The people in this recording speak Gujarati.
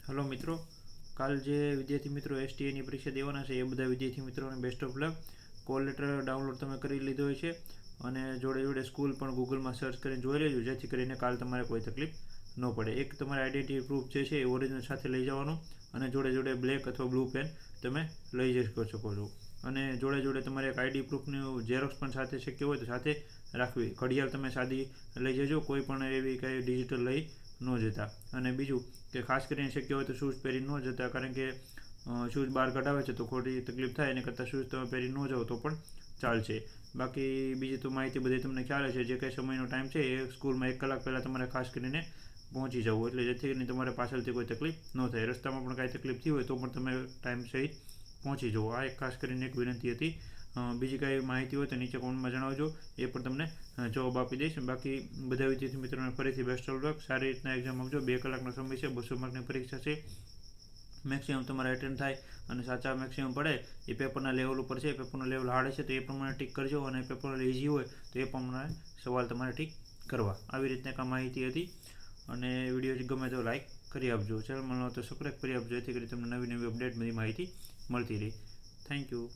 હલો મિત્રો, કાલ જે વિદ્યાર્થી મિત્રો STA ની પરીક્ષા દેવાના છે એ બધા વિદ્યાર્થી મિત્રોને best of luck. Call letter download તમે કરી લીધો હોય છે અને જોડે જોડે સ્કૂલ પણ ગૂગલમાં સર્ચ કરીને જોઈ લેજો, જેથી કરીને કાલ તમારે કોઈ તકલીફ ન પડે. એક તમારે આઈડેન્ટિટી પ્રૂફ જે છે એ ઓરિજિનલ સાથે લઈ જવાનું અને જોડે જોડે બ્લેક અથવા બ્લુ પેન તમે લઈ જઈ શકો છો. અને જોડે જોડે તમારે એક આઈડી પ્રૂફનું ઝેરોક્સ પણ સાથે શક્ય હોય તો સાથે રાખવી. ઘડિયાળ તમે સાદી લઈ જજો, કોઈ પણ એવી કંઈ ડિજિટલ લઈ ન જતા. અને બીજું કે ખાસ કરીને શક્ય હોય તો શૂઝ પહેરી ન જતા, કારણ કે શૂઝ બહાર કઢાવે છે તો ખોટી તકલીફ થાય. એને કરતાં શૂઝ તમે પહેરી ન જાઓ તો પણ ચાલશે. બાકી બીજી તો માહિતી બધી તમને ખ્યાલ છે. જે કંઈ સમયનો ટાઈમ છે એ સ્કૂલમાં 1 કલાક પહેલાં તમારે ખાસ કરીને પહોંચી જવું, એટલે જેથી કરીને તમારે પાછળથી કોઈ તકલીફ ન થાય. રસ્તામાં પણ કાંઈ તકલીફ થઈ હોય તો પણ તમે ટાઈમ સહિત પહોંચી જવો. આ એક ખાસ કરીને એક વિનંતી હતી. બીજી કાંઈ માહિતી હોય તો નીચે કોમેન્ટમાં જણાવજો, એ પણ તમને જવાબ આપી દઈશ. બાકી બધા વિદ્યાર્થી મિત્રોને ફરીથી બેસ્ટ ઓફ લક. સારી રીતના એક્ઝામ આપજો. 2 કલાકનો સમય છે, 200 માર્કની પરીક્ષા છે. મેક્સિમમ તમારે એટેન્ડ થાય અને સાચા મેક્સિમમ પડે એ પેપરના લેવલ ઉપર છે. પેપરનો લેવલ હાર્ડ છે તો એ પ્રમાણે ટીક કરજો, અને પેપર ઇઝી હોય તો એ પ્રમાણે સવાલ તમારે ટીક કરવા. આવી રીતના એક માહિતી હતી. અને વિડીયો ગમે તો લાઇક કરી આપજો. ચેનલમાં ન તો સબસ્ક્રાઈબ કરી આપજો, જેથી કરી તમને નવી નવી અપડેટ બધી માહિતી મળતી રહે. Thank you.